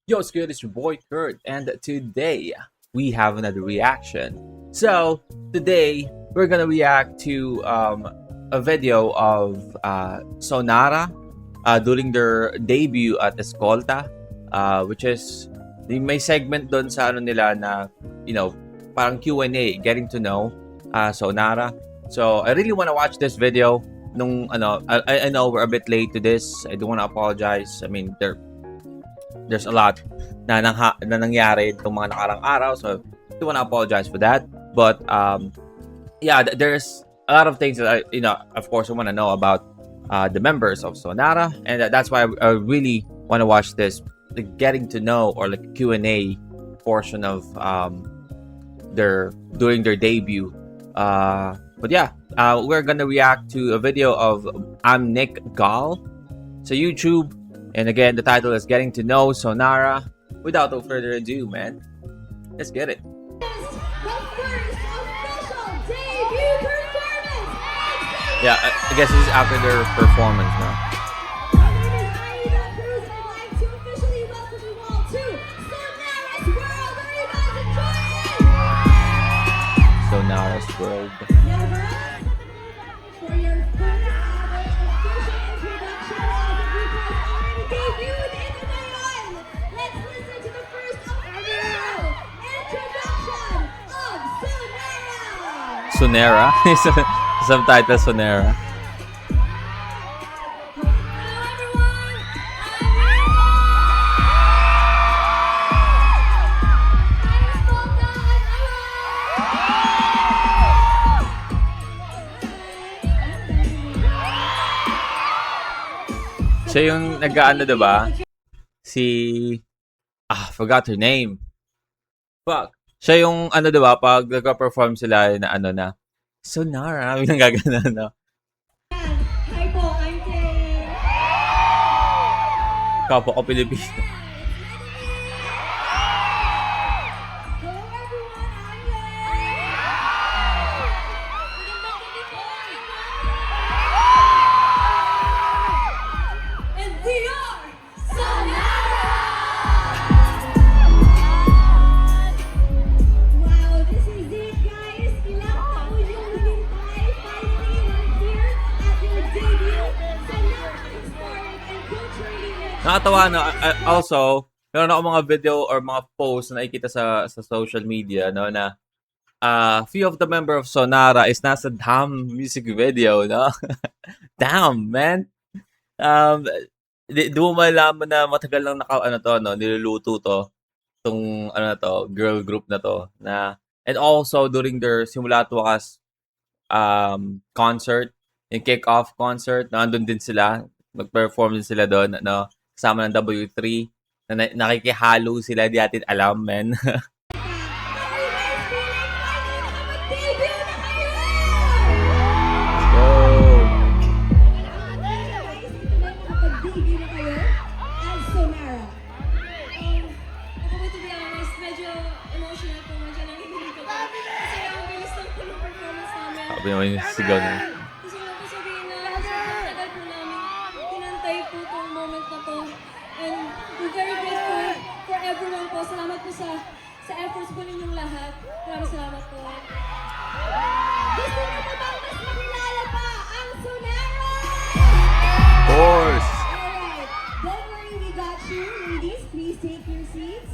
Yo, what's good? It's your boy Kurt, and today we have another reaction. So today we're gonna react to a video of Sonara during their debut at Escolta, which is may segment doon sa ano nila na parang Q&A, getting to know Sonara. So I really want to watch this video. I know we're a bit late to this. I do want to apologize. I mean, there's a lot na nangyari itong mga nakarang araw, so I do want to apologize for that. But there's a lot of things that of course I want to know about the members of Sonara, and that's why I really want to watch this, the getting to know or like Q&A portion of during their debut. But yeah, we're gonna react to a video of I'm Nick Gall to YouTube. And again, the title is Getting to Know Sonara. Without no further ado, man, let's get it. Yeah, I guess this is after their performance now. Sonara's World. Sonara. Subtitle Sonara. Siya yung nag-ano, diba? Forgot her name. Fuck. Siya yung diba, pag nagka-perform sila na na Sonara, yung gagana, no? Hi po, I'm Kay. Kapwa ko Pilipino. Hello everyone, I'm Lay. And we are Sonara! Wow, this is it guys. Ilang taon yung hinintay. Finally, we're here at your debut. Sonara historic and culturally rich. Nakatawa na. Also, meron ako mga video or mga posts na nakikita sa social media, no, na few of the member of Sonara is nasa Damn music video, no? Damn, man. Di mo malaman na matagal lang niluluto tong girl group na to, na and also during their simula at wakas concert, yung kick-off concert, nandun din sila, mag-perform din sila doon, kasama ng W3, na nakikihalo sila, di natin alam, men. Sabi naman yung sigaw na. Gusto ko lang po sabihin na tagal po namin pinantay po itong moment na to. And we're very grateful for everyone po. Salamat po sa efforts po ninyong lahat. Maraming salamat po. Gusto niyo po bang mas makilala pa ang Sonara? Of course! Alright, don't worry, we got you. Ladies, please take your seats.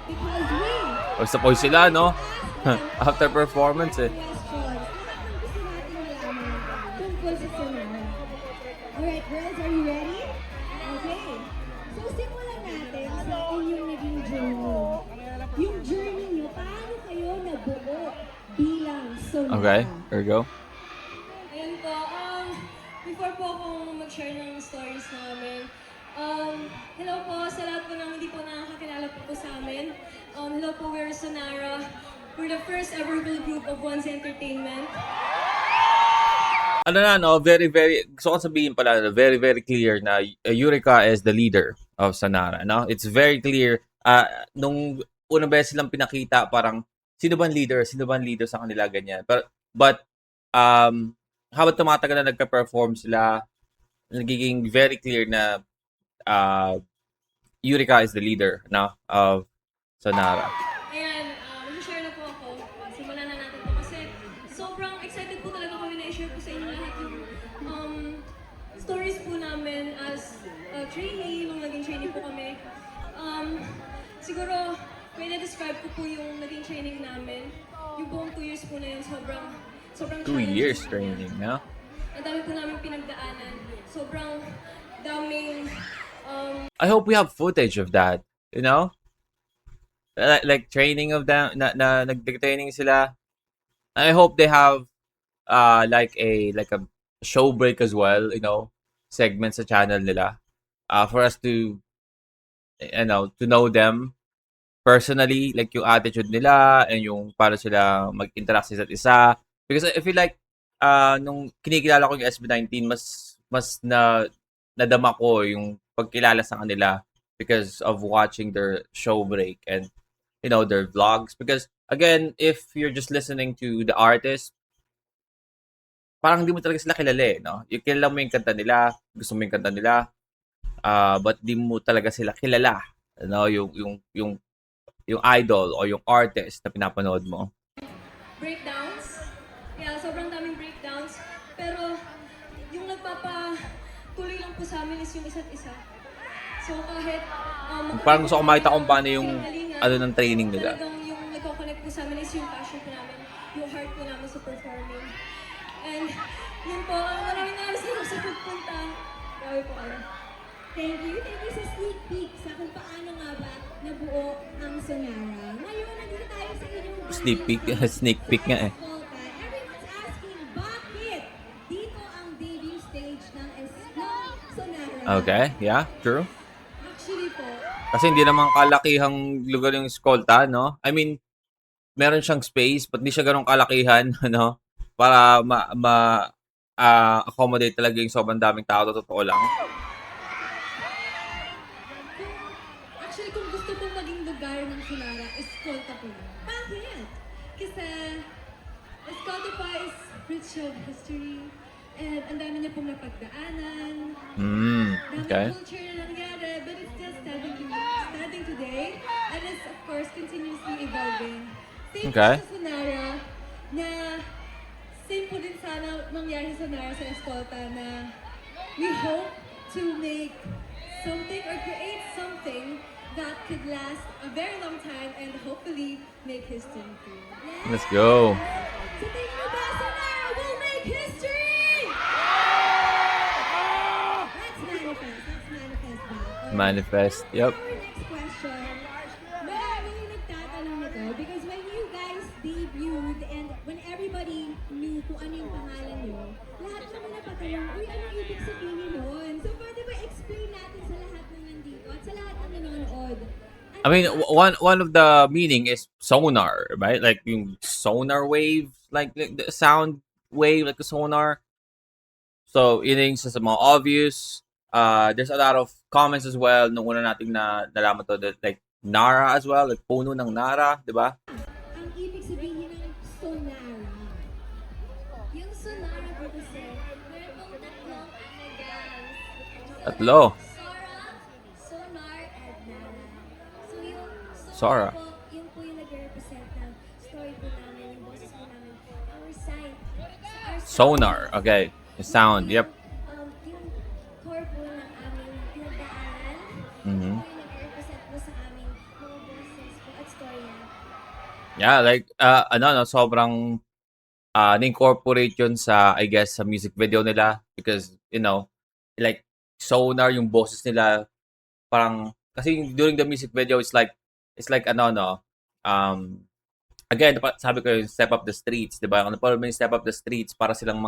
Because we... Basta po sila, no? After performance, eh. Alright, girls, are you ready? Okay. So, simulan natin sa inyong naging journey. Yung journey nyo, paano kayo nabuo bilang Sonara? Okay, here we go. Ayun po, before po akong mag-share ng stories namin, hello po sa lahat po ng hindi po nakakakilala po sa amin. Hello po, we're Sonara. We're the first ever girl group of One's Entertainment. Very, very, gusto ko sabihin pala, very, very clear na Eureka is the leader of Sonara, no? It's very clear. Nung unang beses silang pinakita, parang, sino ba ang leader? Sino ba ang leader sa kanila, ganyan. But habang tumatagal na nagka-perform sila, nagiging very clear na Yurika is the leader now of Sonara. Ayan, mag-share na po ako. Simulan na natin to kasi sobrang excited po talaga kami na i-share po sa inyo lahat yung stories po namin as trainee, nung naging trainee po kami. Siguro, may na-describe ko po yung naging training namin. Yung buong 2 years po na yun, sobrang 2 years training, no? Ang dami po namin pinagdaanan. Sobrang daming I hope we have footage of that, you know? Like training of them, na nag-training sila. I hope they have like a show break as well, you know, segments sa channel nila. For us to to know them personally, like yung attitude nila and yung para sila mag-interact sa isa't isa. Because I feel like nung kinikilala ko yung SB19, mas nadama ko yung pagkilala sa kanila because of watching their show break and their vlogs. Because again, if you're just listening to the artist, parang hindi mo talaga sila kilala no? Yung kilala mo yung kanta nila, gusto mo yung kanta nila, but di mo talaga sila kilala, no? Yung idol o yung artist na pinapanood mo. Breakdowns. Kaya sobrang daming breakdowns. Pero yung nagpapatuloy lang po sa amin is yung isa't isa. So kahit parang gusto ko makita kung paano yung ng training nila. Talagang yung nagko-connect po sa amin is yung passion po namin, yung heart po namin sa performing. And yun po, maraming salamat sa pagpunta. Grabe po kayo. Thank you sa sneak peek sa kung paano nga ba nabuo ang Sonara. Ngayon, nandito tayo sa inyong Sneak peek nga eh. Everyone's asking, bakit dito ang debut stage ng Sonara? Okay, yeah, true. Actually po, Kasi hindi naman kalakihang lugar yung Escolta, no? I mean, meron siyang space, but hindi siya ganun kalakihan, no? Para accommodate talaga yung sobrang daming tao, totoo lang. actually kung gusto pong maging lugar ng Sonara, Escolta po yun. Bakit? Kasi Escolta pa is rich of history and ang dami niya pong napagdaanan. Okay. Daming culture na nangyari, but it's still standing today and it's of course continuously evolving. Same Okay. sa Sonara na same po din sana mangyari sa Sonara sa Escolta na we hope to make something or create something that could last a very long time and hopefully make history too. Yes. Let's go. So thank you ba, Sonara will make history! Let's manifest ba? Okay. Manifest, yep. Our next question. Maraming nagtatanong nito because when you guys debuted and when everybody knew kung ano yung pangalan nyo, lahat naman napatanong, uy, anong ibig sabihin nun? So pwede ba explain natin sa lahat ng nandito at sa lahat ng nanonood? I mean, one of the meaning is sonar, right? Like yung sonar wave, like the sound wave, like a sonar. So, yun yung sa mga obvious. There's a lot of comments as well nung una nating nalaman to, that like Nara as well, like puno ng Nara, di ba? Ang ibig sabihin ng Sonara. Yung Sonara po kasi, meron pong tatlong anagrams. Tatlo. Sora, Sonar, and Nara. So yung Sora. po, yun po yung nag-represent ng story po namin, yung boses po namin, our sign. Our Sonar, okay. The sound, yep. Yung core po ng aming pinagdaanan, Mhm. yung nag-represent po sa aming mga boses po at storya. Yeah, like sobrang na-incorporate yun sa, I guess, sa music video nila because, like sonar yung boses nila, parang kasi during the music video it's like again sabi ko yung Step Up the Streets, 'di ba? Ano pa yung Step Up the Streets para silang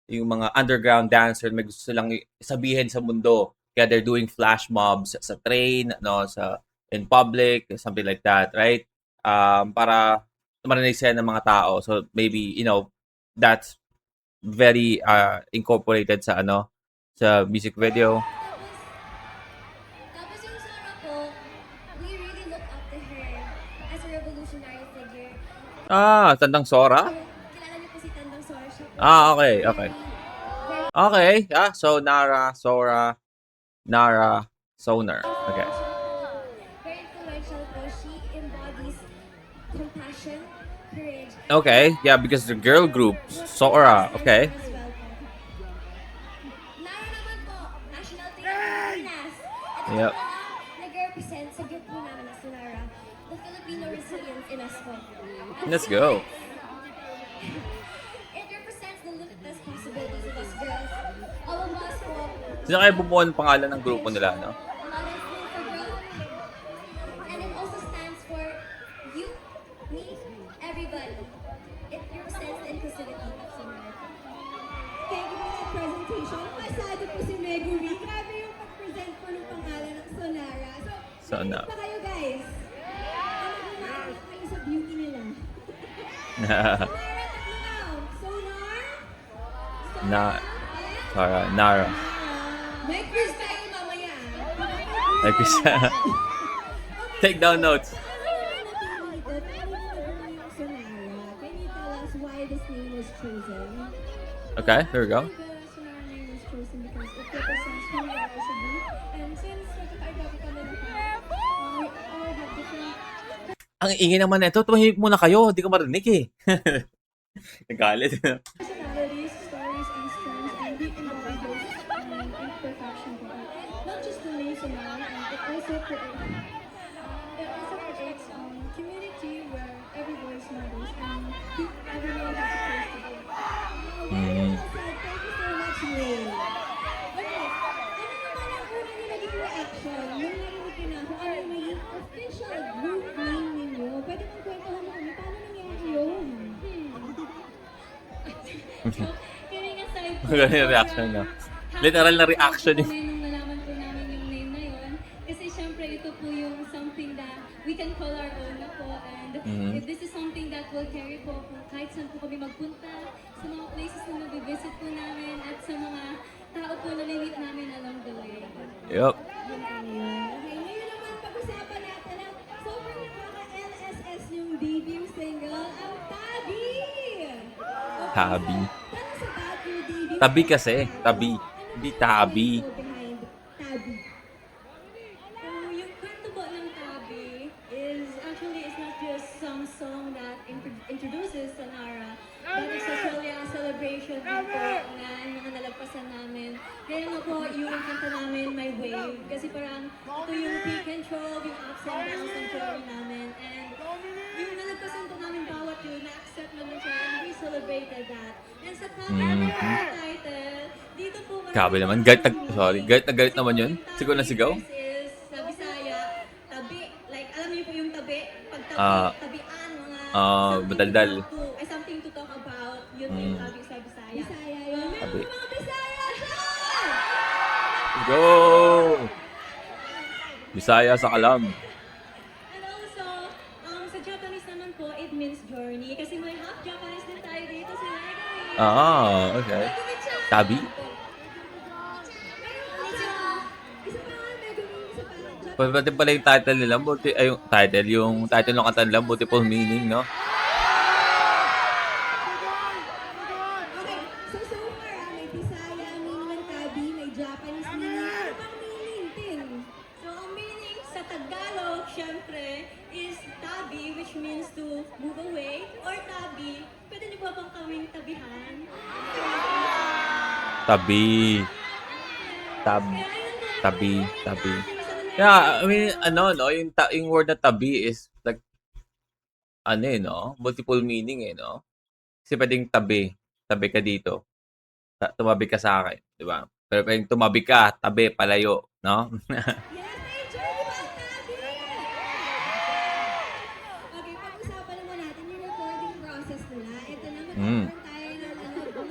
yung mga underground dancer, may gusto silang sabihin sa mundo. Kaya they're doing flash mobs sa train, in public, something like that, right? Para marinig sila ng mga tao. So maybe, that's very incorporated sa sa music video. Tapos yung Sora po, we really look up to her as a revolutionary figure. Tandang Sora? Kilala niyo po si Tandang Sora siya po. Okay. Okay, yeah. So Nara, Sora, Nara, Sonar. Okay. essential po. She embodies compassion, courage. Okay, yeah, because the girl group, Sora, okay. As well po. Nara naman po, national team ng Pilipinas. Ito Yep. po ang nag-represent sa group po namin na Sonara, the Filipino resilience in us po. At Let's go. It represents the limitless possibilities of us girls. All of us po. Sino kaya bumuo ng pangalan ng grupo nila, no? Love is full for growth. And it also stands for you, me, everybody. It represents the inclusivity of Sonara. Thank you for that presentation. Pasado po si Megumi. Grabe yung pag-present po ng pangalan ng Sonara. So, Sonara. nakinig pa kayo guys. Ano kumain kayo sa beauty nila? Sonara, tatlo now. Sonar, Na- and Sora, Nara. may quiz tayo mamaya. Like we said. Take down notes. Paano mo napili yung Sonara? Can you tell us why this name was chosen? Okay, there we go. The Sonara name was chosen because it represents who we are as a group. And since nagkakaiba po kami ng we all have different Ang ingay naman nito, tumahimik muna kayo. Di ko marinig eh. Nagalit. personalities, stories, and strengths, and we embody those imperfection po. Not just the name Sonara, and it also creates community where every voice matters and everyone has a place to be. Mm. Thank you so much, Ray. Okay, ano naman ang una niyo naging reaction nung narinig niyo na kung ano yung naging official group name ninyo? Pwede mong kwentuhan mo kami, paano nangyari yun? Kidding aside po. Ganun yung reaction niya. Literal na reaction yun. yun. Nung nalaman po namin yung name na yun. Kasi syempre ito po yung something that we can call our own na po. And Mhm. if this is something that will carry po kung kahit saan po kami magpunta, sa mga places na nabivisit po namin, at sa mga tao po na meet namin along the way. Yup. Yun ano yun. Okay, ngayon naman pag-usapan natin ang sobrang nakaka-LSS yung debut single, ang Tabi! Okay, Tabi. so, tell us about your debut Tabi single, kasi, tabi. Hindi tabi. Ano behind Tabi? So, yung kwento po ng Tabi is actually it's not just some song that introduces Sonara, but it's actually a celebration din po na mga nalagpasan namin. Kaya nga po yung kanta namin, My Wave, kasi parang ito yung peak and trough, yung ups and downs ng journey namin. And yung nalagpasan po namin bawat yun, na-accept naman siya, and we celebrated that. And sa Tabi naman po yung title, dito po Grabe naman. Galit na galit naman yun. Sigaw na sigaw. Is sa Bisaya, tabi, like alam niyo po yung tabi, pag tabi, Ah. tabian, mga something badaldal. to talk to, ay something to talk about, yun po yung tabi sa Bisaya. Bisaya yun. Meron Tabi. po mga Bisaya dyan! Go! Bisaya sa kalam. And also, sa Japanese naman po, it means journey, kasi may half Japanese din tayo dito sa Megami. Okay. Megumi-chan! Tabi? Isa pa nga, Megumi, isa pa. Pati pala yung title nila, buti, ay yung title ng kanta nila, Beautiful Meaning, no? Okay, so far, may Bisaya, meaning ng Tabi, may Japanese meaning. Ano bang meaning, Tin? So, ang meaning sa Tagalog, syempre, is tabi, which means to move away, or tabi, pwede niyo ba bang kaming tabihan? Tabi. Tabi. Yeah, I mean, no, yung word na tabi is like, no? Multiple meaning, no? Kasi pwedeng tabi ka dito. Tumabi ka sa akin, di ba? Pero pwedeng tumabi ka, tabi, palayo, no? Yes, enjoy di ba ang Tabi? Okay, pag-usapan naman natin yung recording process nila. Ito na, magkakaroon tayo ng glimpse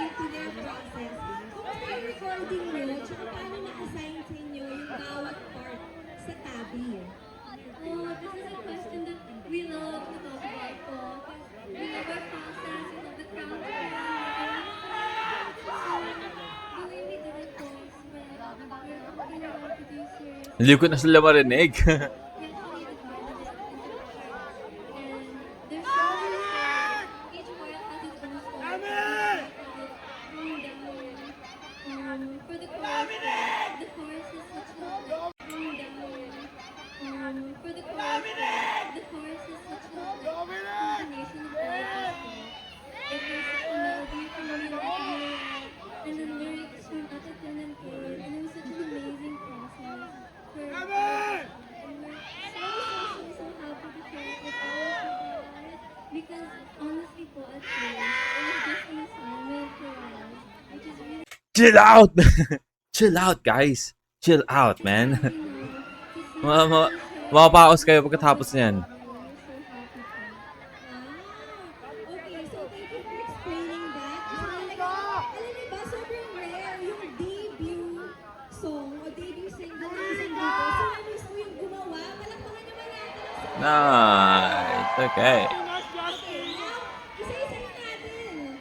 into their process. Kumusta yung recording nyo? Tsaka paano na-assign sa inyo yung bawat part sa Tabi? Oh, this is a question that we love to talk about po. We love our process, we love the crowd. So, the way we do it po is when we're working with our producers, Hindi ko na sila marinig. we actually divided it into parts. And there's always each part has its own story. For the chorus, the chorus is such a for the chorus, Chill out! Chill out, guys. Chill out, man. Mapapaos kayo pagkatapos niyan. Okay, so thank you for explaining that. Alam niyo ba, sobrang rare yung debut song o debut single ng isang grupo. Sila mismo yung gumawa. Palakpakan naman natin ang song. Nice. Okay. Okay, now, isa-isa na natin.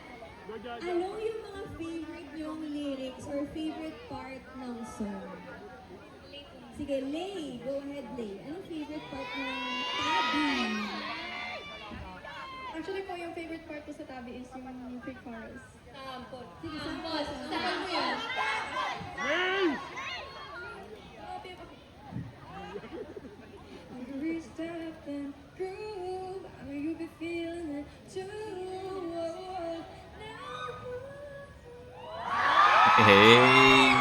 Ano yung mga favorite yung lyrics or favorite part ng song? Sige, Lay. Go ahead, Lay. Anong favorite part ng Tabi? Actually po, yung favorite part ko sa tabi is yung pre-chorus. Sige, Sampot. sample. Sampot mo yan. Every step and groove, I know you be feeling it too. Hey!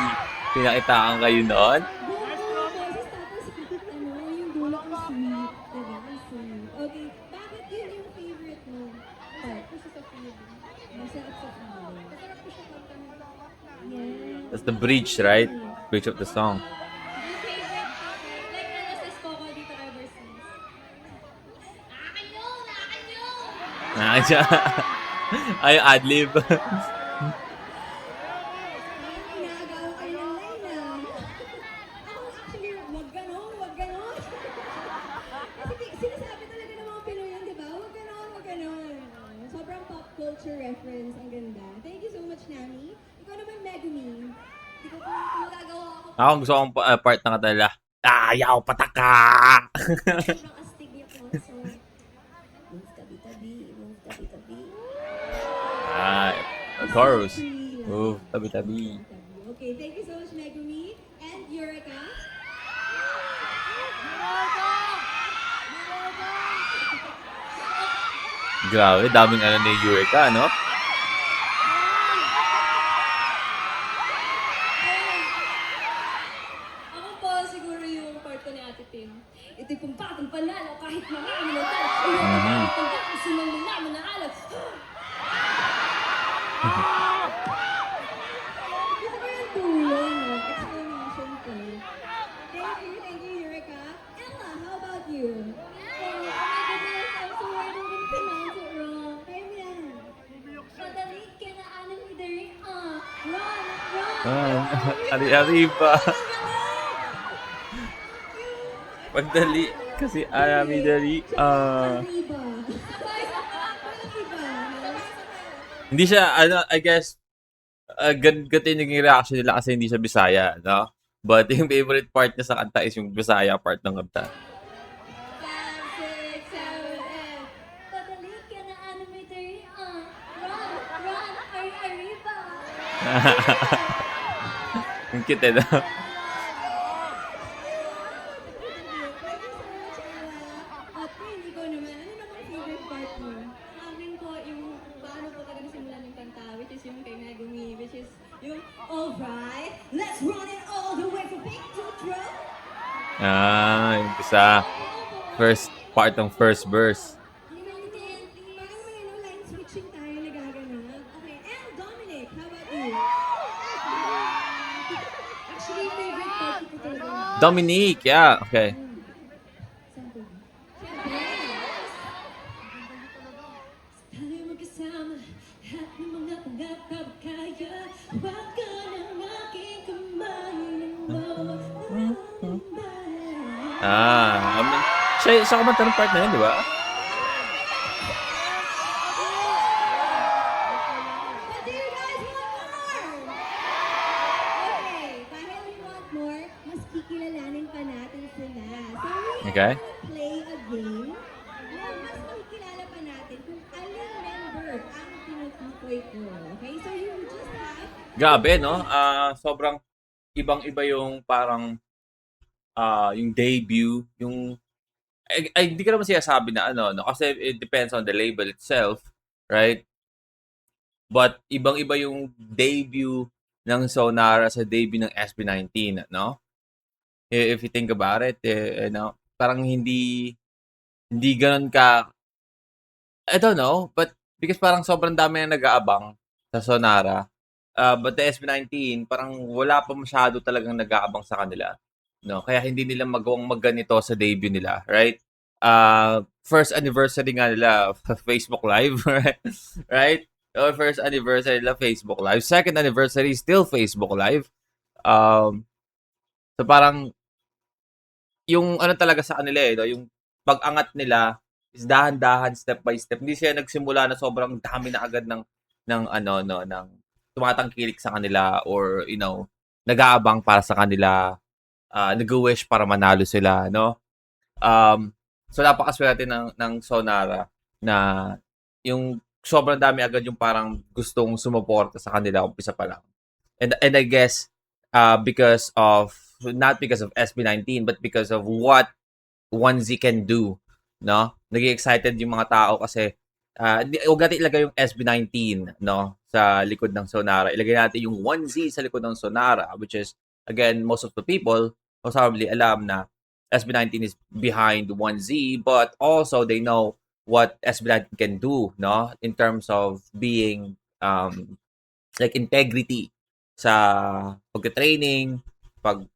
Pinakitaan kayo noon? Boses tapos yung dulo ang sweet. Diba? Ang sweet. Okay, bakit yun yung favorite mo part? Kasi sa feeling. Masarap sa feeling. Masarap ko siya kantahin. Yeah. That's the bridge, right? Bridge of the song. Yung favorite, like ano sa Coco dito ever since. Nakakadya. Ay, adlib. Inaagaw kayo ng line ah. Ako actually, wag ganon, wag ganon. Kasi sinasabi talaga ng mga Pinoy yan, di ba? Wag ganon, wag ganon. Sobrang pop culture reference. Ang ganda. Thank you so much, Nami. Ikaw naman, Megumi. Hindi ko kung magagawa ako. Ako gusto kong part na katala. Ayaw, pataka! Sobrang astig niya po. So, move tabi-tabi, move tabi-tabi. Ah, chorus. Free lang. Move, tabi-tabi. Okay, thank you so much, Megumi. And Eureka. Grabe, daming ano ni Eureka, no? Ako po siguro yung part ko ni Ate Tim. Ito'y pong batang panalo kahit marami ng tao. Ayoko na pagkat usunan mo naman na alam. Gusto ko yung dulo, no? Explanation ko. Thank you, Eureka. Ella, how about you? Oh my goodness, I'm so worried I'm gonna pronounce it wrong. Kaya mo yan. Madali ka na alam ni Dari. Run, run. Ari-ari pa. Pagdali. Kasi arami dali. Arriba. Hindi siya, ano, I guess, ganito yung naging reaction nila kasi hindi siya Bisaya, no? But yung favorite part niya sa kanta is yung Bisaya part ng kanta. 5, 6, 7, 8. Madali ka na alam ni Dari. Run, run. Arriba. Yung cute, no? At Pin, ikaw naman, ano namang favorite part mo? Amin po yung paano po talaga nasimulan yung kanta, which is yung kay Megumi, which is yung Alright, let's run it all the way from peak to throw. Yung isa. First part ng first verse. Parang may line switching tayo nagaganap. Okay, and Dominic, how about you? actually favorite part ko talaga. Dominique, yeah. Okay. Sample. Siyempre. Tayo magkasama, lahat ng mga pangarap kaya. Wag ka ng aking kamay nang mawala. Siya kumanta ng part na yun, di ba? But do you guys want more? Okay, dahil we want more, mas kikilalanin pa natin sila. So we Okay. are gonna play a game na mas makikilala pa natin kung alin member ang tinutukoy ko. Okay, so you just have Grabe, no? Sobrang ibang-iba yung parang yung debut, yung ay hindi ko naman sinasabi na ano, no? Kasi it depends on the label itself, right? But ibang-iba yung debut ng Sonara sa debut ng SB19, no? If you think about it, parang hindi ganoon ka, I don't know, but because parang sobrang dami na nag-aabang sa Sonara, But the SB19, parang wala pa masyado talagang nag-aabang sa kanila. No? Kaya hindi nila magawang magganito sa debut nila, right? First anniversary nga nila, Facebook Live, right? Right? First anniversary nila, Facebook Live. Second anniversary, still Facebook Live. So parang, yung ano talaga sa kanila no? Yung pag-angat nila is dahan-dahan, step by step. Hindi siya nagsimula na sobrang dami na agad ng tumatangkilik sa kanila or, nag-aabang para sa kanila, nag-wish para manalo sila, no? So napakaswerte ng Sonara na yung sobrang dami agad yung parang gustong sumuporta sa kanila umpisa pa lang. And I guess because of not because of SB19 but because of what 1Z can do, no? Naging excited yung mga tao kasi huwag natin ilagay yung SB19, no, sa likod ng Sonara. Ilagay natin yung 1Z sa likod ng Sonara, which is, again, most of the people most probably alam na SB19 is behind 1Z, but also they know what SB19 can do, no, in terms of being like integrity sa pagka-training,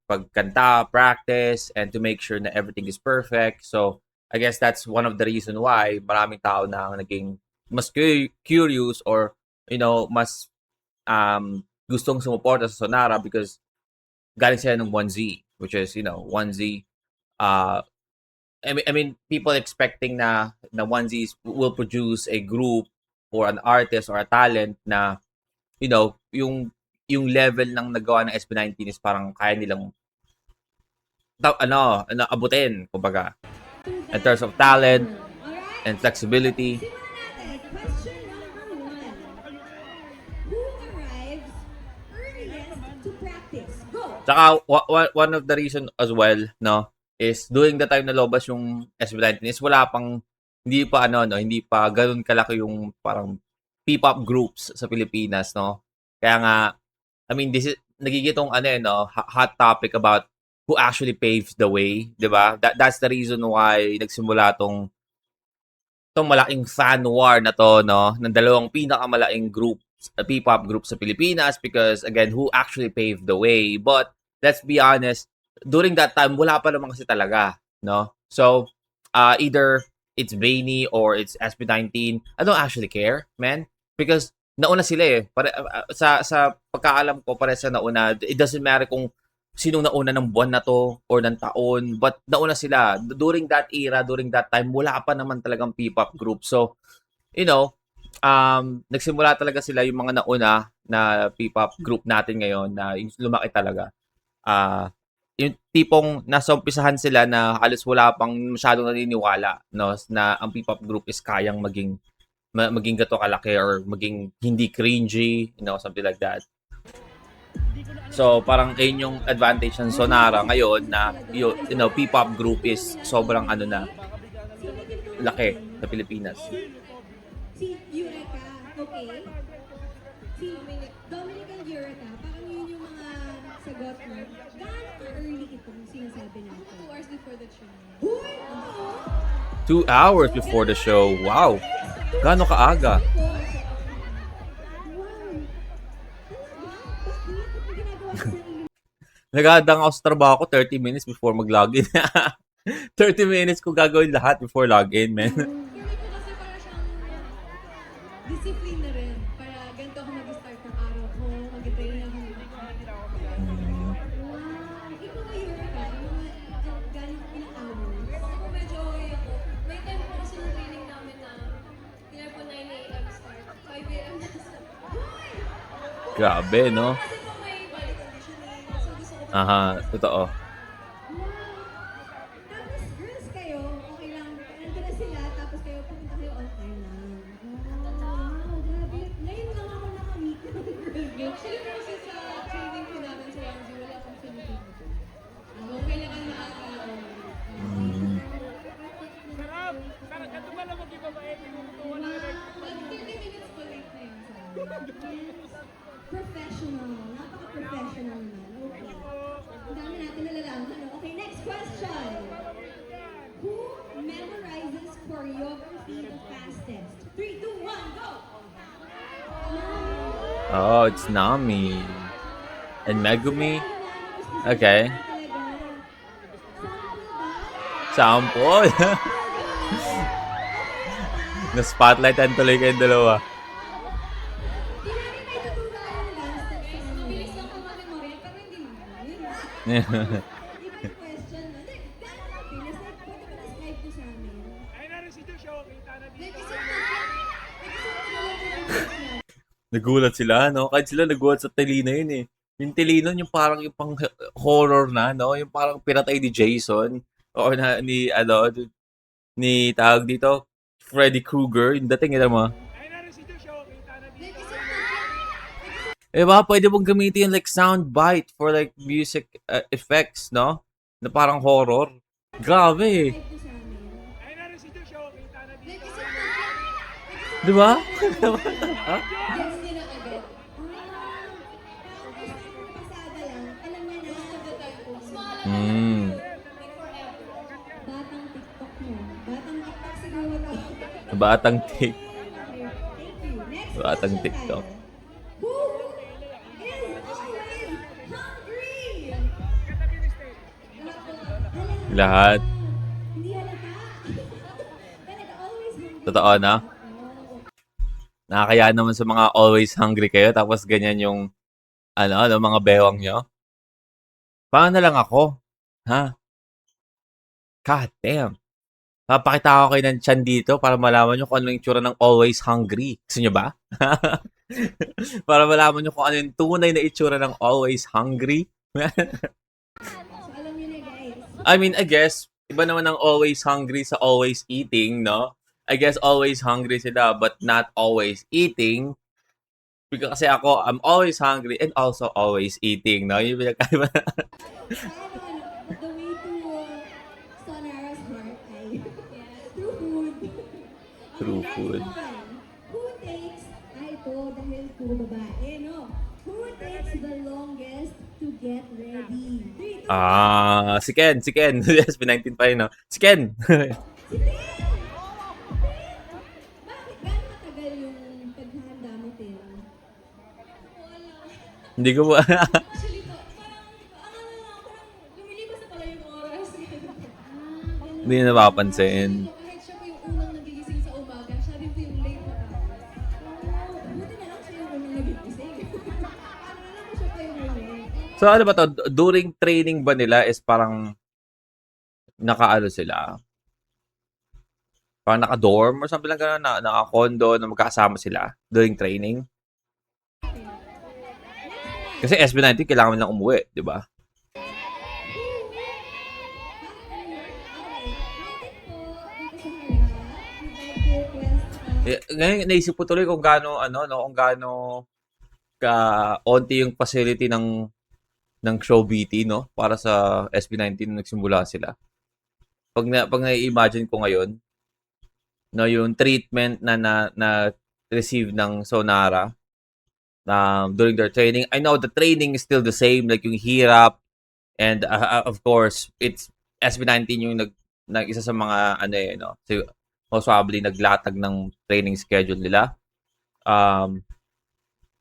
pagkanta, practice, and to make sure na everything is perfect. So, I guess that's one of the reason why maraming tao na naging mas curious or, mas gustong sumuporta sa Sonara because galing sila ng 1Z, which is, 1Z, I mean, people expecting na 1Z will produce a group or an artist or a talent na, yung level ng nagawa ng SB19 is parang kaya nilang abutin, kumbaga, in terms of talent and flexibility. Question number 1. Who arrives earliest to practice? Go! Tsaka, one of the reason as well, no, is during the time na lobas yung SB19 is hindi pa ganoon kalaki yung parang P-pop groups sa Pilipinas, no? Kaya nga, I mean, this is, nagigitong hot topic about who actually paves the way, di ba? That's the reason why nagsimula tong malaking fan war na to, no? Ng dalawang pinakamalaking groups, P-pop groups sa Pilipinas because, again, who actually paved the way. But, let's be honest, during that time, wala pa naman kasi talaga, no? So, either it's Brainy or it's SB19, I don't actually care, man. Because, nauna sila eh. Sa pagkaalam ko, pare sa nauna, it doesn't matter kung sinong nauna ng buwan na to or ng taon, but nauna sila. During that era, during that time, wala pa naman talagang P-pop group. So, nagsimula talaga sila yung mga nauna na P-pop group natin ngayon na yung lumaki talaga. Yung tipong nasa umpisahan sila na halos wala pang masyadong naniniwala, no, na ang P-pop group is kayang maging gato kalaki or maging hindi cringy, something like that. So, parang ayun yung advantage ng Sonara ngayon na P-pop group is sobrang laki sa Pilipinas. Si Eureka, okay? Si Dominic and Eureka, parang yun yung mga sagot mo. Gaano ka-early itong sinasabi natin? 2 hours before the show. 2 hours before the show. Wow. Gaano kaaga? Nag-aadang ako sa trabaho ko 30 minutes before mag-login. 30 minutes ko gagawin lahat before login, man. Feeling ko kasi para siyang discipline na rin. Para ganito ako mag-start ng araw ko, mag-train ako. Wow! Ikaw ba Eureka? Gaano ilang hours? Ako medyo may time po kasi ng training namin na kaya po 9 a.m. start. 5 a.m. na start. Grabe, no? Kasi po may body conditioning. So gusto ko Totoo. Tapos girls kayo, okay lang, nandun na sila, tapos kayo pumunta kayo on time lang. Wow, grabe. Ngayon lang ako nakamit ng girl. Actually po kasi sa training po namin sa Yanzi, wala akong Filipino po. Okay lang ang nakakaroon. Pero ito ba na mag-ibabae? Tinutuwa na like... 30 minutes po late na yun. Professional. Napaka-professional naman. Okay. Ang dami natin nalalaman. Okay, next question. Who memorizes choreography the fastest? 3, 2, 1, go! Oh, it's Nami. And Megumi? Okay. Sample. Na-spotlightan tuloy kayong dalawa. Mabilis lang ako mag-memorial, pero hindi naman. Iba yung question. Hindi, gano'n mabilis. Like, pwede ba describe ko sa amin? Ay na rin si Josh, oh. Kita na Like, dito. Nagulat sila, no? Kahit sila nagulat sa Telina yun eh. Yung Telina, yung parang yung pang horror na, no? Yung parang pinatay ni Jason. O na, ni tawag dito, Freddy Krueger. Yung dating, ito mo. Ay na rin si Josh, oh. Kita na dito. Eh, baka pwede mong gamitin yung like sound bite for like music effects, no? Na parang horror. Grabe eh. Describe ko sa amin. Ay na rin si Josh, oh. Kita na dito. Di ba? Gets niya na agad. Pasada lang. Alam niya na. Small Hmm. like forever. Batang TikTok mo. Batang TikTok siguro to. Batang tik. Thank you. Next Batang question TikTok. tayo. Who is always hungry? Katabi ni Stay. Lahat. Hindi halata. Talaga, always hungry. Totoo na. Nakakaya naman sa mga always hungry kayo tapos ganyan yung mga bewang nyo. Paano na lang ako? Ha? God damn. Papakita ko kayo ng tiyan dito para malaman nyo kung ano yung tsura ng always hungry. Gusto nyo ba? Para malaman nyo kung ano yung tunay na itsura ng always hungry. So, alam niyo na, guys. I mean, I guess, iba naman ang always hungry sa always eating, no? I guess always hungry sila but not always eating. Because kasi ako, I'm always hungry and also always eating, no? Yung pinagkaiba. The way to Sonara's heart ay through food. Through Next food. one. Who takes, ito dahil puro babae, no? Who takes the longest to get ready? 3, 2, Si Ken. Yes, P19 pa yun, no? Si Ken. si Tin! Bakit? Gano'ng matagal yung paghahanda mo, Tin? Hindi ko ba... Actually po, parang lumilipas na pala yung oras. Hindi na napapansin. Kahit siya po yung unang nagigising sa umaga, siya din po yung late na tao. Buti na lang siya yung unang nagigising. Ano na lang ko siya pa yung huli. So ano ba to? During training ba nila is parang nakaano sila? Parang naka-dorm or something lang gano'n, naka-condo na magkasama sila during training? Kasi SB19 kailangan nilang umuwi, di ba? Ngayon naisip ko tuloy kung gaano ka-onti yung facility ng show BT, no? Para sa SB19 nung nagsimula sila. Pag na-imagine ko ngayon, no, yung treatment na receive ng Sonara during their training. I know the training is still the same, like yung hirap, and of course, it's SB19 yung isa sa mga no? So, most probably naglatag ng training schedule nila.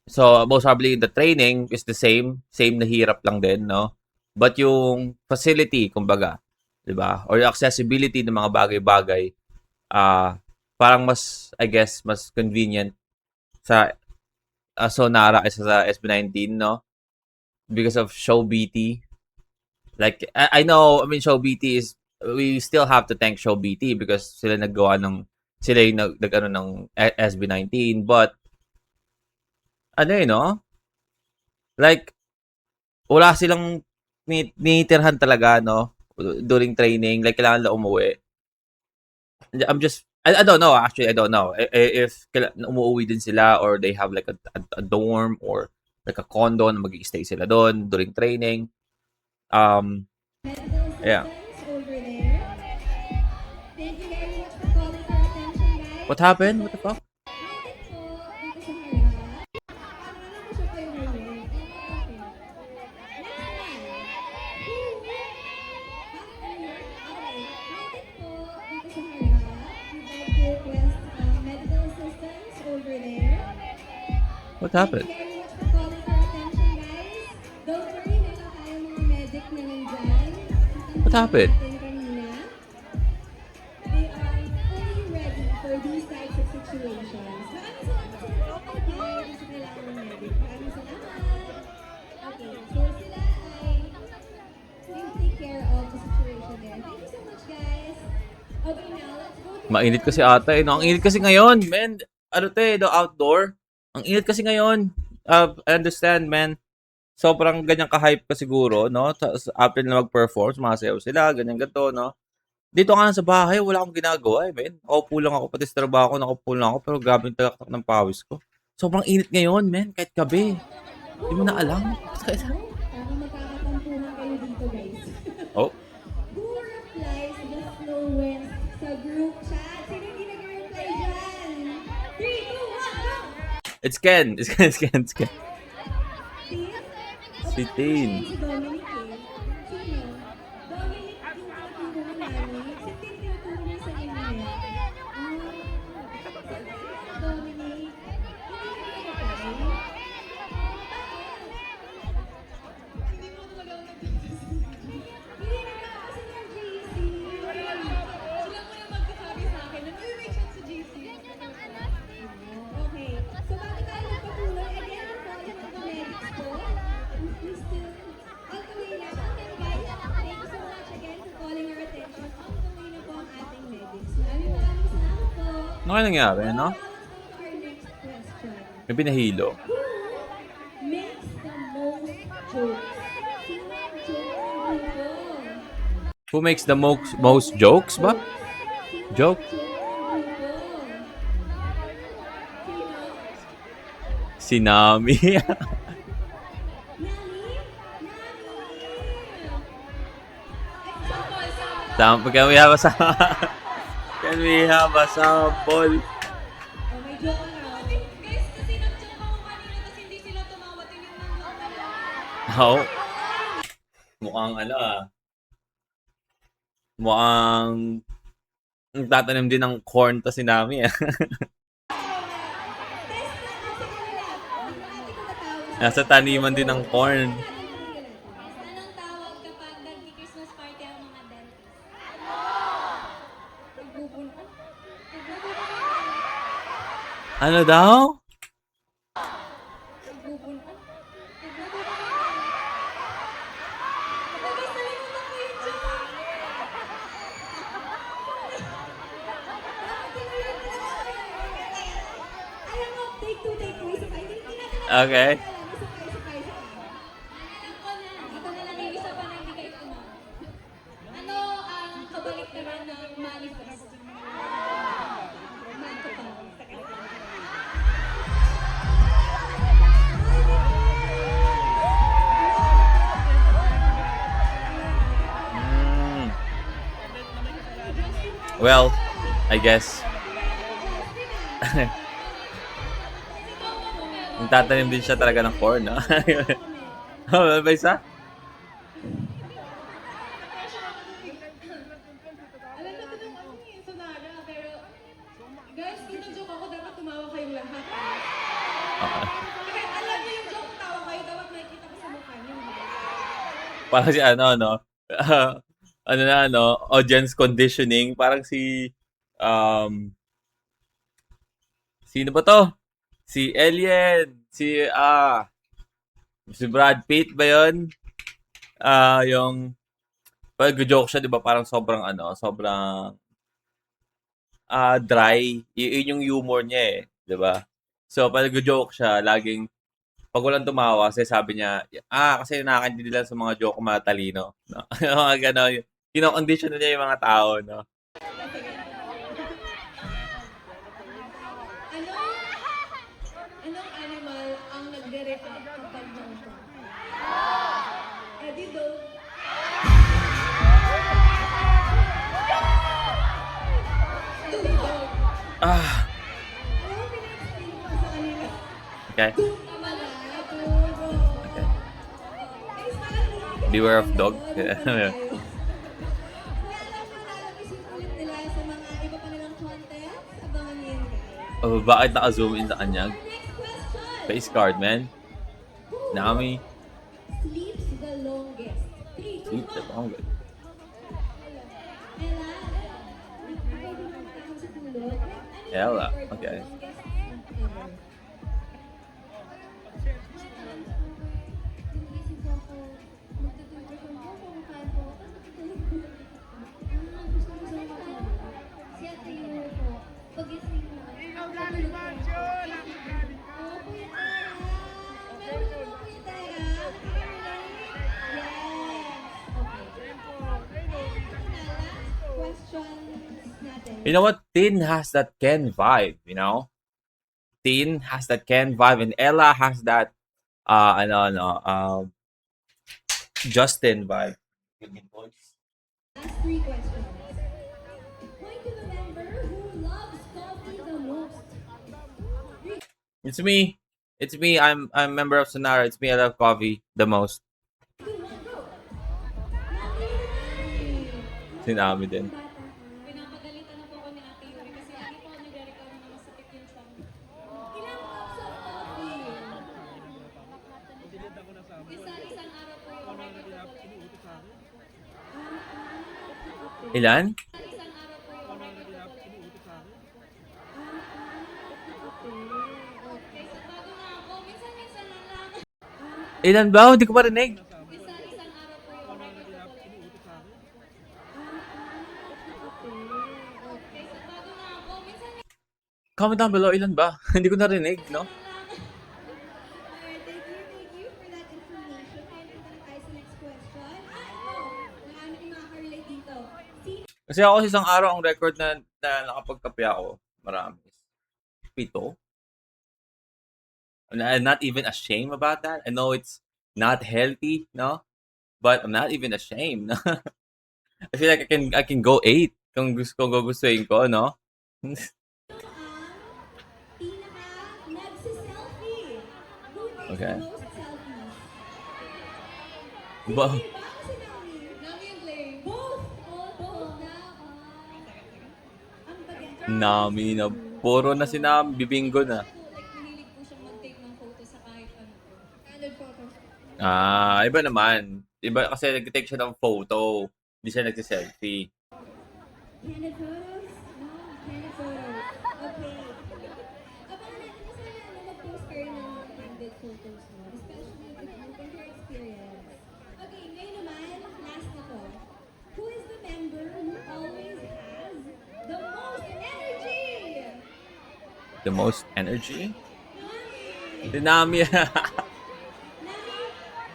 So most probably the training is the same na hirap lang din, no? But yung facility, kumbaga, 'di ba? Or yung accessibility ng mga bagay-bagay, parang mas, I guess, mas convenient sa Sonara kaysa sa SB19, no? Because of Show BT. Like, I know, I mean, Show BT is, we still have to thank Show BT because sila naggawa sila yung nag-ano ng SB19, but, no? Like, wala silang nitirhan talaga, no? During training, like, kailangan lang umuwi. I don't know, actually, I don't know. If umuwi din sila or they have like a dorm or like a condo na mag-i-stay sila doon during training. Yeah. Over there. Thank you very much for calling our attention, guys. What happened? What the fuck? What happened? What happened? natin kanina, they are fully ready for these types of situations. Maraming salamat sa nag-prepare sa kailangan ng medic. Maraming salamat. Okay, so sila ay will take care of the situation there. Thank you so much, guys. Okay, now let's go to... Mainit kasi ata eh. No? Ang init kasi ngayon, man. Ano to eh, the outdoor. Ang init kasi ngayon. I understand, man. Sobrang ganyan ka-hype ka siguro, no? After na mag-perform, sumasayaw sila, ganyan gato, no? Dito nga sa bahay, wala akong ginagawa eh, man. Nakaupo lang ako, pati sa trabaho ko, nakaupo lang ako, pero grabe yung tagaktak ng pawis ko. Sobrang init ngayon, man. Kahit gabi. Hindi mo na alam. Parang magkakatampuhan kayo dito, guys. Oh, Who replies the slow winds sa group chat? Sino hindi nag-reply dyan? 3, 2, 1, go! it's Ken. It's Ken, it's Ken, it's Ken. Steve? Si Tin. Si Dominic eh. Sino? Dominic yung tinuturo mo namin. Si Tin tinuturo niya sa inyo eh. Dominic. Hindi nag-reply. Hindi mo talaga ako Hindi naman kasi ng JC. Sila mo yung magkasabi sa akin na may reaction sa JC. Okay. So bago tayo magpatuloy, again, I'm calling on the medics po. We still, on the way na po. Again, guys, thank you so much again for calling our attention. On the way na po ang ating medics. Maraming salamat po. Ano kaya nangyari, no? Now, let's go to our next question. May pinahilo. Who makes the most jokes? Sino ang joke ng grupo? Who makes the most jokes ba? Joke? Si Nami. Can we have a sample? Can we have a sample? Guys, kasi nag-joke ako kanina kasi hindi sila tumawa. Tingnan mo lang pala. Oh. Mukhang ano ah. Mukhang tatanim din ng corn to si Nami ah. Nasa taniman din ng corn. Anong tawag kapag nag-Christmas party ang mga dentist? Ano daw? Okay. Ito na lang yung isa pa na hindi kayo tumawa. Ano ang kabaliktaran ng manifest? Mm. Well, I guess. Tatanim din siya talaga ng corn, no? Oh, ba isa? Alam na ko nung ano eh, Sonara, pero guys, kung nag-joke ako, dapat tumawa kayong lahat. Kahit alam niyo yung joke, tawa kayo, dapat makikita ko sa mukha niyo. Parang si ano, ano na, audience conditioning. Parang sino ba to? Si Alien, si Brad Pitt ba yun? Yung pag-joke siya, 'di ba? Parang sobrang dry. Yun yung humor niya eh, 'di ba? So pag-joke siya, laging pag walang tumawa, kasi sabi niya, kasi nakakaintindi lang sa mga joke ko matalino, no? Mga gano'n, kino-condition niya yung mga tao, no? Anong animal ang nagre-react kapag nang-joke? Eddie Doe. Eddie Doe. Ah, Alam mo, pina-explain ko sa kanila. okay. Wala, puro. Okay. Guys, parang hindi Beware of dog. Kaya alam mo, lalabas yung ulit nila sa mga iba pa nilang content. Abangan niyo yun, guys. Oh, bakit naka-zoom in sa kanya? Next question. Face card, man. Nami. Sleeps the longest? 3, 2, Sleep the 1. longest. Ella. Or Okay. longest ever. Gumising po ako, magtutulog po ako, kumakain po ako, tapos matutulog po. Gusto ko sa mga si Ate Yuri po, pagising po, matutulog po. Oh, Kuya Tara! Meron na po Kuya Tara! Yes! Okay. Last questions natin. You know what? Tin has that Ken vibe, you know? Tin has that Ken vibe, and Ella has that Justin vibe. Last 3 questions. Point to the member who loves coffee the most. It's me. It's me. I'm a member of Sonara. It's me. I love coffee the most. 2, 1, go! Nani! Sinabi din. Bata ka. Pinapagalitan na po ako ni Ate Yuri kasi lagi po ako nagre-record na masakit yung tiyan ko. Ilang cups of coffee? Isang araw po yung record ko po. Ilan? Isang araw po yung record ko po. Kaysa bago na ako, minsan na lang. Ilan ba? Hindi ko marinig. Isang araw po yung record ko po. Kaysa bago na ako, minsan Comment down below. Ilan ba? Hindi ko narinig, no? Alright, thank you for that information. And punta na tayo sa next question. Marami makaka-relate dito. Sino Kasi ako isang araw ang record na nakapagkape ako. Marami. 7. I'm not even ashamed about that. I know it's not healthy, no? But I'm not even ashamed. No? I feel like I can go 8 kung gustuin ko, no? ang pinaka nagsiselfie? Who takes Okay. the most selfies? Ba? Sino ba o si Nami? Nami yung claim. Both! Both na. Ang bagay. Nami na. Puro na sinam. Bibinggo na. Like, mahilig po siyang mag-take ng photo sa kahit ano po. Candid photos. Iba naman. Iba kasi nag-take siya ng photo. Hindi siya nagsiselfie. Candid photos? No, candid photos. Okay. Abangan natin na sana mag-post kayo ng mga candid photos mo. Especially with your experience. Okay, ngayon naman, last na to. Who is the member who always has the most energy? The most energy? Nami! Dinami. Nami,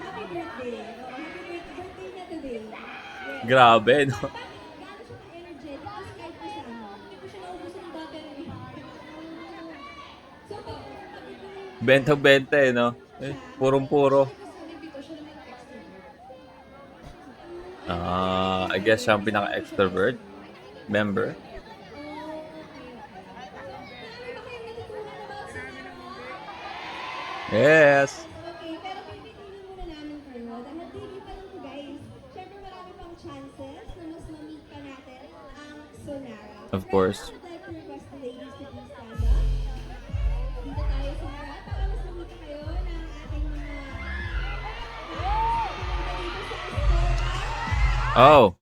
happy birthday. Oo, happy birthday na today. Yes. Grabe, no? Gaano siya ka-energetic tapos kahit kasama. Hindi ko siya naubusan ng battery. So, pag ito Benta-benta eh, no? Purong-puro. Sabi dito, siya naman yung extrovert. I guess siya ang pinaka-extrovert member. Yes. Okay, pero pipiliin muna namin kayo dahil TV pa lang po guys. Siyempre marami pang chances na mas ma-meet pa natin ang Sonara. Of course. Pero I would like to request the ladies to please stand up. Dito tayo sa harap para mas ma-meet kayo ng ating mga dito sa Sonara. Oh.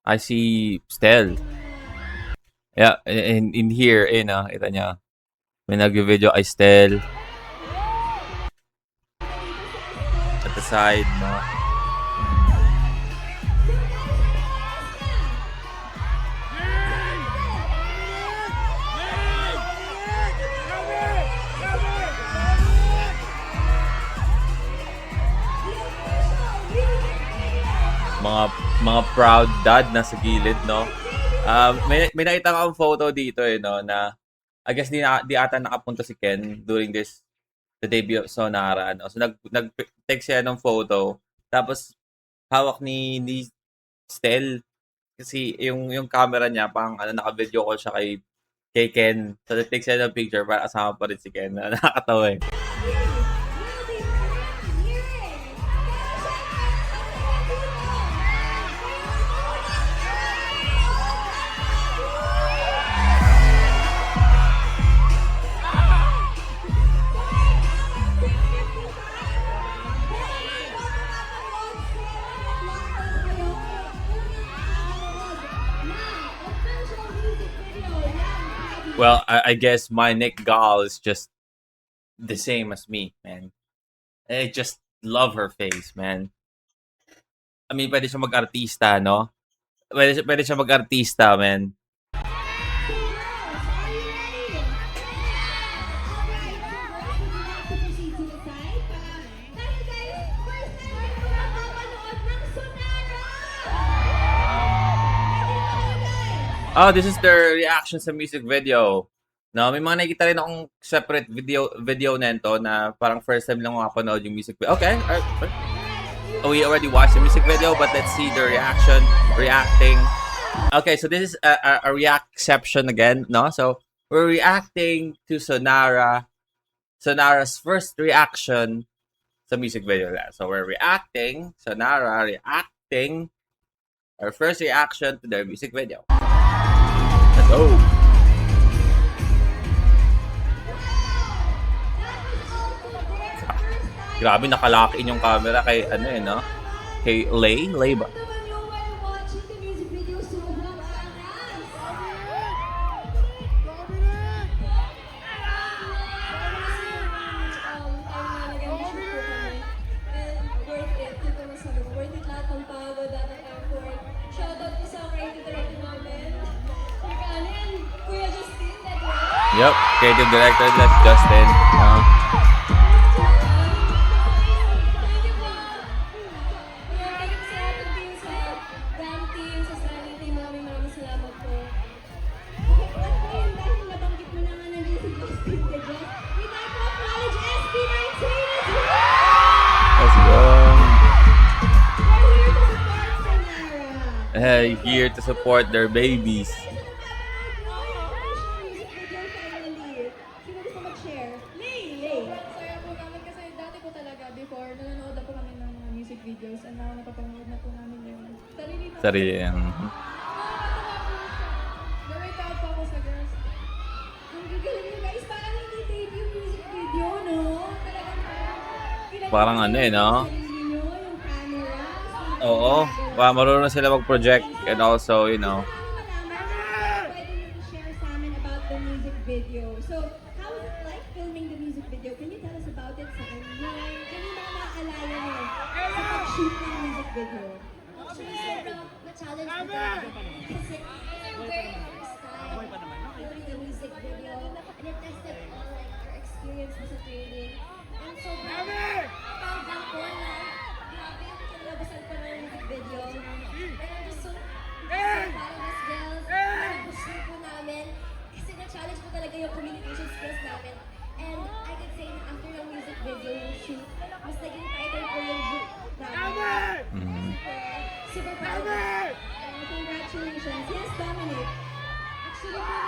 I see Stel. Yeah, in here, ita niya. May nag-video kay Stel. At the side, no? Mga proud dad na sa gilid, no? May nakita ko ang photo dito, no, na I guess di ata nakapunta si Ken during the debut of Sonara, no? So nag-take siya ng photo, tapos hawak ni Stel kasi yung camera niya pang naka-video call siya kay Ken. So nag-take siya ng picture para kasama pa rin si Ken. Nakakatawa eh. Well, I guess my Nick Gall is just the same as me, man. I just love her face, man. I mean, pwede siya mag-artista, no? Pwede siya mag-artista, man. Oh, this is their reaction sa music video. No, may mga nakikita rin akong separate video nento na parang first time lang makapanood yung music video. Okay, alright. We already watched the music video, but let's see the reacting. Okay, so this is a reaction again, no? So we're reacting to Sonara's first reaction sa music video. So we're reacting, Sonara reacting, our first reaction to their music video. Let's go! Grabe, nakalock in yung camera kay ano eh, no? Kay Lay ba? Yep, creative director, that's Justin. Let's go. Hey, here to support their babies. Videos and now napapanood na po namin yung Sarili yan. Nawait out po ako sa girls. Ang gagaling nyo guys, parang hindi debut music video, no? Parang ano eh, no? Yung camera. Oo. Marunong sila mag-project and also, you know. Pwede nyo share sa amin about the music video. So, how was it like filming the music video? Can you tell us about it sa kanya? Ano yung mga naaalala nyo sa pag-shoot ng music video? Actually, sobrang na-challenge ko talaga. Kasi very first time filming the music video. And it tested all like our experience sa training. And sobrang proud lang po na grabe yung kinalabasan ko ng music video. And I'm just so proud of us girls. Push po namin. Kasi na-challenge po talaga yung communication skills namin. And I can say na after yung music video, yung shoot, mas naging tighter po yung group namin. Super proud of us. Congratulations. Yes, Dominic. Actually po,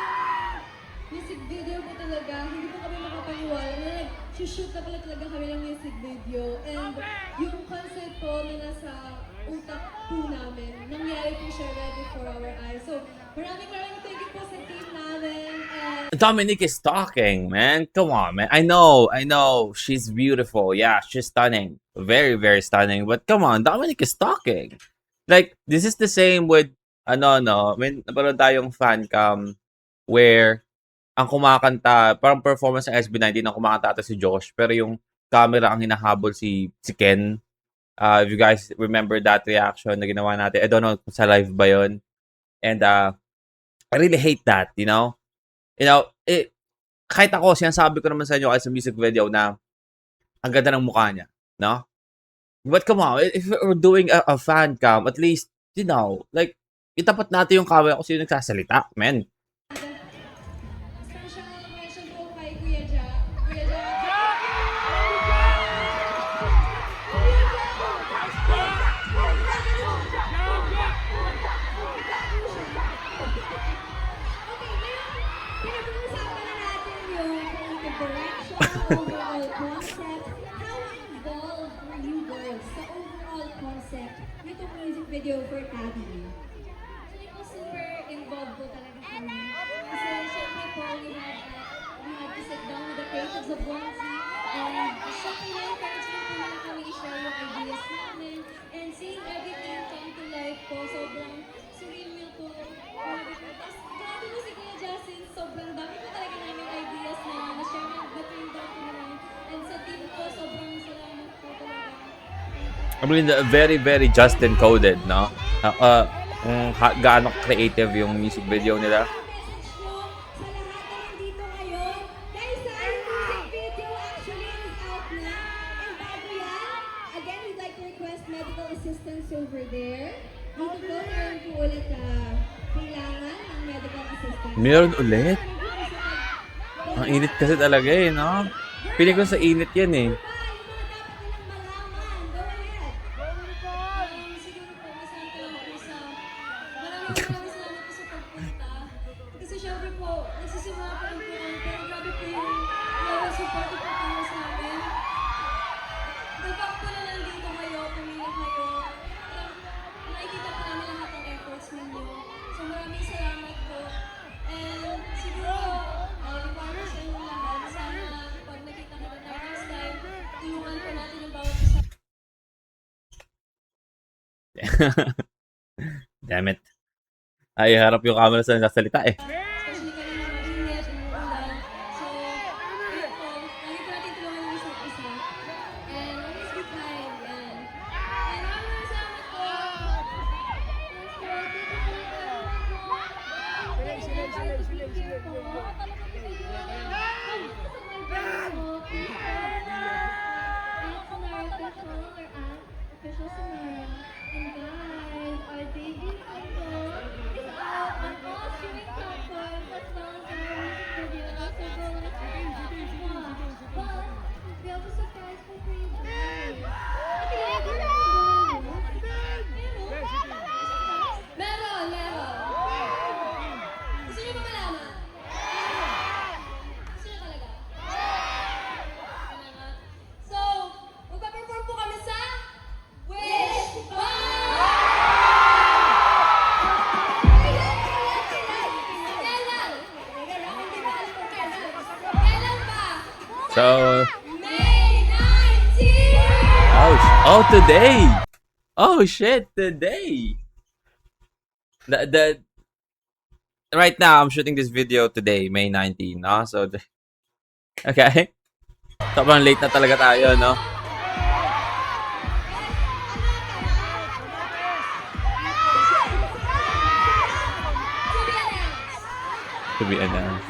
music video po talaga, hindi po kami makapaniwala na nag-shoot na pala talaga kami ng music video. And yung concept po na nasa utak po namin, nangyari po siya right before our eyes. So, maraming thank you po sa team namin. And Dominic is talking, man. Come on, man. I know. She's beautiful. Yeah, she's stunning. Very, very stunning. But come on, Dominic is talking. Like, this is the same with, I mean, napanood tayong fan cam where ang kumakanta, parang performance ng SB19 ang kumakanta ata si Josh, pero yung camera ang hinahabol si Ken. If you guys remember that reaction na ginawa natin, I don't know kung sa live ba yun. And I really hate that, you know? Kahit ako, sinasabi ko naman sa inyo sa music video na ang ganda ng mukha niya, no? But come on, if we're doing a fan cam, at least, you know, like, itapat natin yung camera kung sino nagsasalita, man. special mention po kay Kuya Ja. Kuya Ja. Pinag-uusapan na natin yung creative direction, overall concept. How involved were you girls sa overall concept nitong music video for Tabi? Actually po, super involved po talaga kami. Kasi syempre po, we had to sit down with the creatives of Bonzi. And syempre na-encourage din po nila kami i-share yung ideas namin. And seeing everything come to life po, sobrang surreal po. Tapos grabe po si Kuya Justin, sobrang dami I mean, very, very Justin coded, no? Gaano creative yung music video nila. Sa lahat na nandito ngayon. Guys, our music video actually is out na. And bago yan, again, we'd like to request medical assistance over there. Dito po, meron po ulit kailangan ng medical assistance. Meron ulit? Ang init kasi talaga eh, no? Piling ko sa init yan eh. Yung mga dapat nilang malaman. Go ahead. Siguro po, masaya lang ako sa maraming salamat po sa pagpunta. Kasi syempre po, nagsisimula pa rin po kami, pero grabe po yung support po kami sa amin. Nagpap po na lang dito kayo, pumila kayo. Nakikita po namin lahat ng efforts ninyo. So maraming salamat po. And siguro, para sa inyo lahat, sana pag nakita-kita tayo next time, tulungan po natin yung bawat isa. Damn it. Ay, harap yung camera sa nagsasalita eh. Especially kanina mainit, umuulan. So, ayun po, lagi po natin tulungan yung isa't isa. And always be kind. And maraming salamat po. We have a surprise for you guys. Meron! Gusto niyo ba malaman? Gusto niyo talaga? Salamat. So, magpa-perform po kami sa Wish Bar! Kailan ba? So, May 19! oh, today! Oh, shit, today! Right now, I'm shooting this video today, May 19, no? So, okay. Sobrang late na talaga tayo, no? To be announced.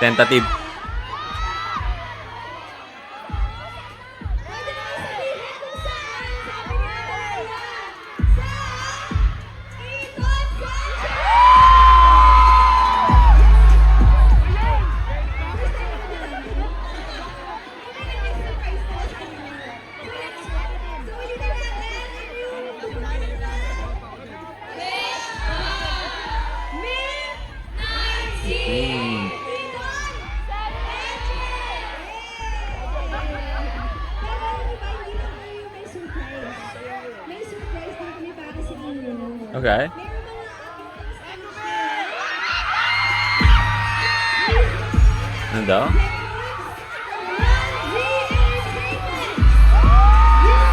Tentative. Pwede naman sabihin kung saan. Sabi nga talaga. Okay. Ano daw?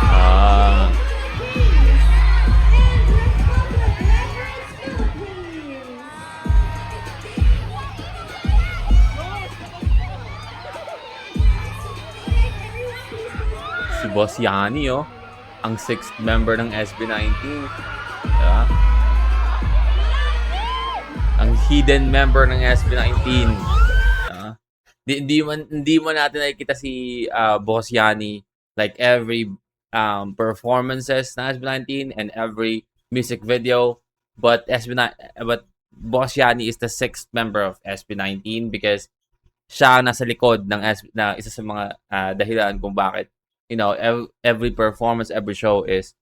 Ah. Si Boss Yani, oh. Ang 6th member ng SB19. Diba? Ang hidden member ng SB19. Hindi mo natin nakikita si Boss Yani like every performances ng SB19 and every music video, but Boss Yani is the 6th member of SB19 because siya nasa likod ng na isa sa mga dahilan kung bakit every performance, every show is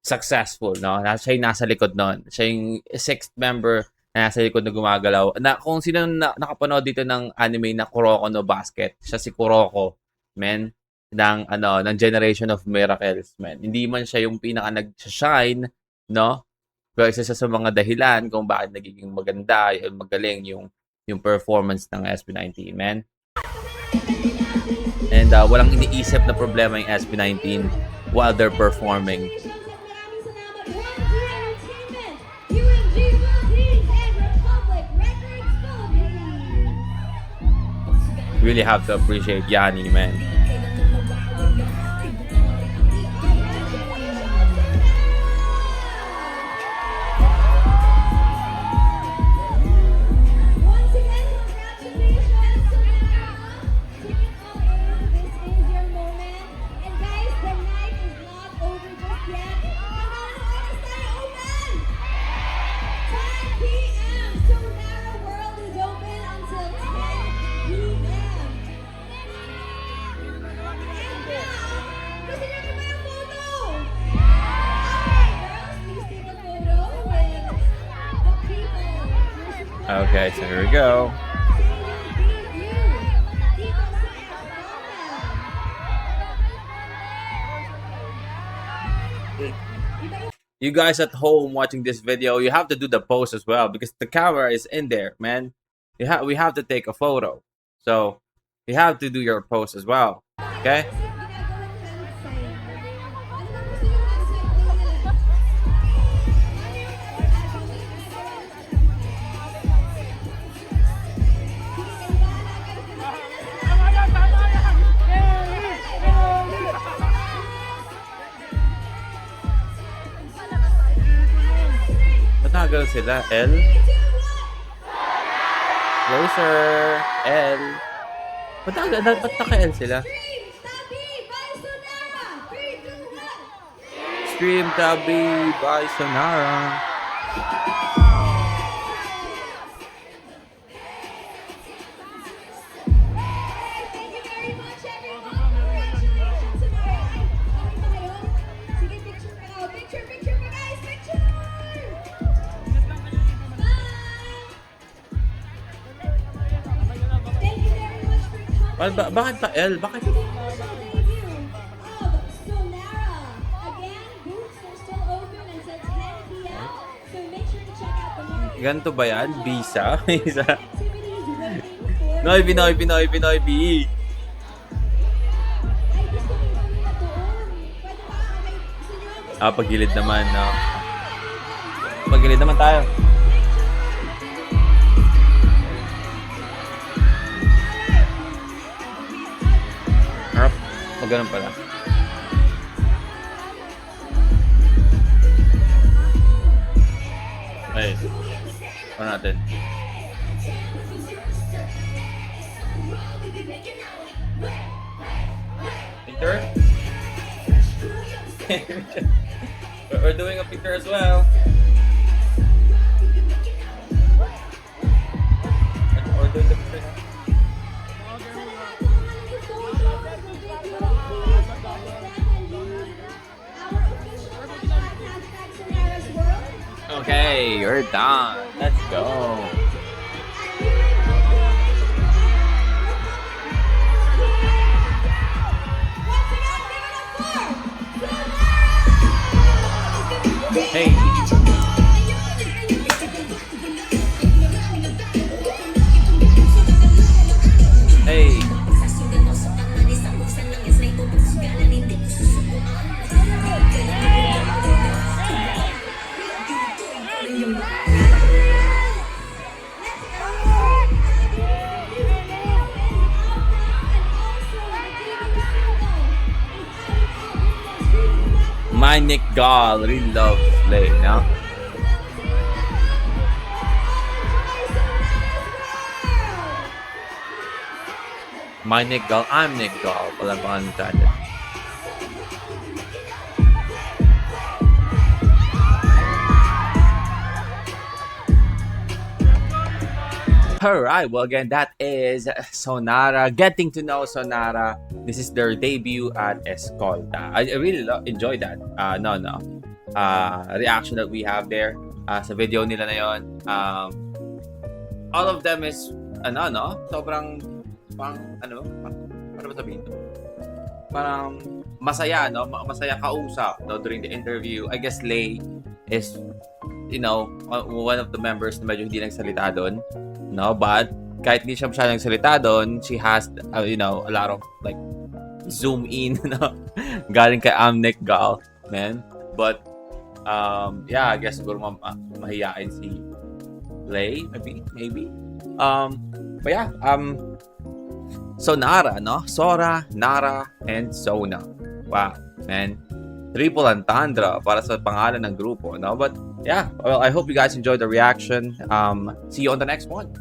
successful, no? Siya yung nasa likod nun. Siya yung 6th member na nasa likod na gumagalaw. Kung sino nakapanood dito ng anime na Kuroko no Basket, siya si Kuroko, men, ng Generation of Miracles, men. Hindi man siya yung pinaka nag-shine, no? Pero isa siya sa mga dahilan kung bakit nagiging maganda, magaling yung performance ng SB19, men. And walang iniisip na problema yung SB19 while they're performing. Really have to appreciate Yani, man. Okay, so here we go. You guys at home watching this video, you have to do the pose as well because the camera is in there, man. We have to take a photo. So you have to do your pose as well. Okay? Matagal sila, L. Closer, L. Matagal, ba't naka-L sila? Scream Tabi by Sonara. Thank you very much, everyone, for watching tonight. Sige, picture pa ako. Picture pa, guys. Picture! Bye! Thank you very much for coming. Bakit pa L? Bakit? To the official debut of Sonara. Again, booths are still open until 10 p.m. So make sure to check out the marketing Ganito ba yan? Visa? Visa? activities waiting for Noy, B. Ay, gusto ko yung na doon. Pwede ba? Okay, gusto nyo? Pagilid naman, no? Pagilid naman tayo. Harap. Ganun pala. Ay. Ano natin? Picture? We're doing a picture as well. We're doing the picture now. Okay, you're done. Let's go. Hey. Hey. My Nick Gall really loves Slay, no? My Nick Gall, I'm Nick Gall. Walang pangalan natin. Alright, well again, that is Sonara. Getting to know Sonara. This is their debut at Escolta. I really enjoyed that. Reaction that we have there sa video nila na yun. All of them is, sobrang, ano ba sabihin? Parang masaya, no? Masaya kausap, no? During the interview. I guess Lay is, one of the members na medyo hindi nagsalita doon. No, but kahit hindi siya nagsalita doon, she has a lot of like zoom in, galing kay Nick Gall, man. But I guess siguro mahiyain si Lay, maybe. But yeah, Sonara, no? Sora, Nara, and Sona. Wow, man. Triple entendre para sa pangalan ng grupo, no? But yeah, well, I hope you guys enjoyed the reaction. See you on the next one.